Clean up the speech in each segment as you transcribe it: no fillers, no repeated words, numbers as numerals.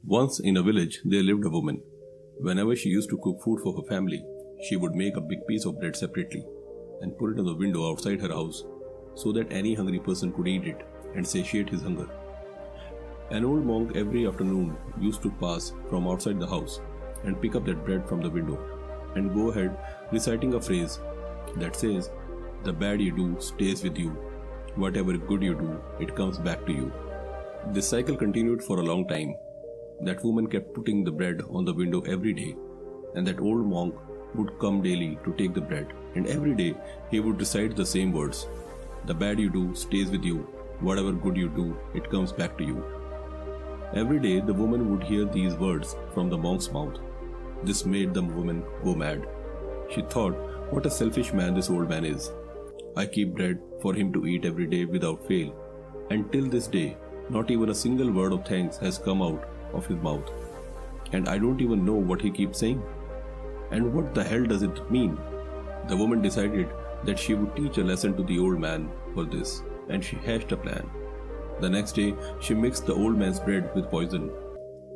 Once in a village, there lived a woman. Whenever she used to cook food for her family, she would make a big piece of bread separately and put it on the window outside her house so that any hungry person could eat it and satiate his hunger. An old monk every afternoon used to pass from outside the house and pick up that bread from the window and go ahead reciting a phrase that says, "The bad you do stays with you. Whatever good you do, it comes back to you." This cycle continued for a long time. That woman kept putting the bread on the window every day, and that old monk would come daily to take the bread, and every day he would recite the same words: "The bad you do stays with you. Whatever good you do, it comes back to you." Every day the woman would hear these words from the monk's mouth. This made the woman go mad. She thought, "What a selfish man this old man is. I keep bread for him to eat every day without fail, and till this day, not even a single word of thanks has come out of his mouth. And I don't even know what he keeps saying. And what the hell does it mean?" The woman decided that she would teach a lesson to the old man for this, and she hatched a plan. The next day, she mixed the old man's bread with poison.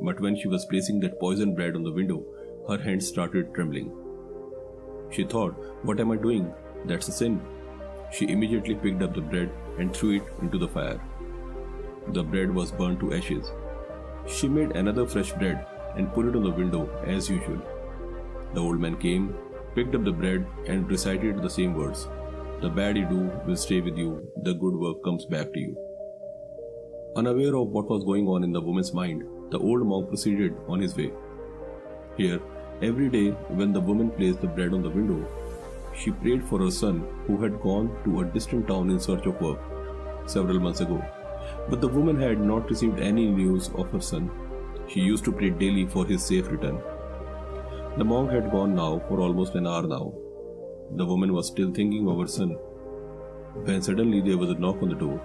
But when she was placing that poisoned bread on the window, her hands started trembling. She thought, "What am I doing? That's a sin." She immediately picked up the bread and threw it into the fire. The bread was burned to ashes. She made another fresh bread and put it on the window as usual. The old man came, picked up the bread and recited the same words: "The bad you do will stay with you, the good work comes back to you." Unaware of what was going on in the woman's mind, the old monk proceeded on his way. Here, every day when the woman placed the bread on the window, she prayed for her son who had gone to a distant town in search of work several months ago. But the woman had not received any news of her son. She used to pray daily for his safe return. The monk had gone now for almost an hour now. The woman was still thinking of her son, when suddenly there was a knock on the door.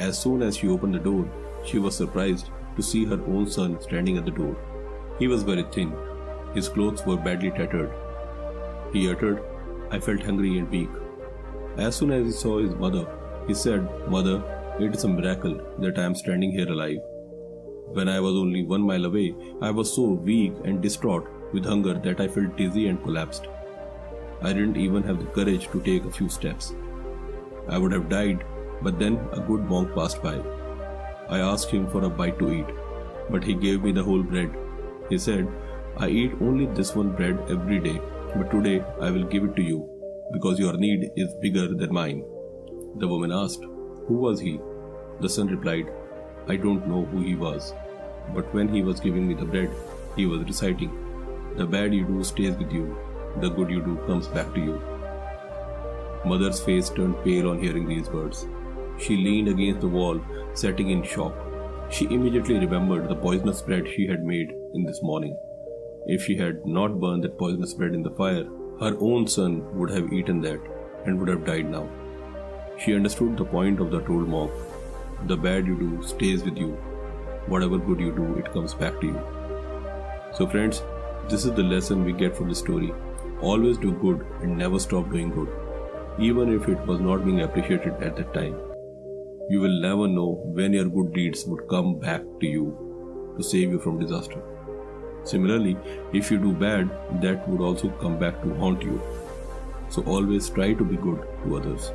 As soon as she opened the door, she was surprised to see her own son standing at the door. He was very thin. His clothes were badly tattered. He uttered, "I felt hungry and weak." As soon as he saw his mother, he said, "Mother, it is a miracle that I am standing here alive. When I was only 1 mile away, I was so weak and distraught with hunger that I felt dizzy and collapsed. I didn't even have the courage to take a few steps. I would have died, but then a good monk passed by. I asked him for a bite to eat, but he gave me the whole bread. He said, 'I eat only this one bread every day, but today I will give it to you, because your need is bigger than mine.'" The woman asked, "Who was he?" The son replied, "I don't know who he was, but when he was giving me the bread, he was reciting, 'The bad you do stays with you, the good you do comes back to you.'" Mother's face turned pale on hearing these words. She leaned against the wall, sitting in shock. She immediately remembered the poisonous bread she had made in this morning. If she had not burned that poisonous bread in the fire, her own son would have eaten that and would have died now. She understood the point of that old monk. The bad you do stays with you. Whatever good you do, it comes back to you. So friends, this is the lesson we get from the story. Always do good and never stop doing good, even if it was not being appreciated at that time. You will never know when your good deeds would come back to you to save you from disaster. Similarly, if you do bad, that would also come back to haunt you. So always try to be good to others.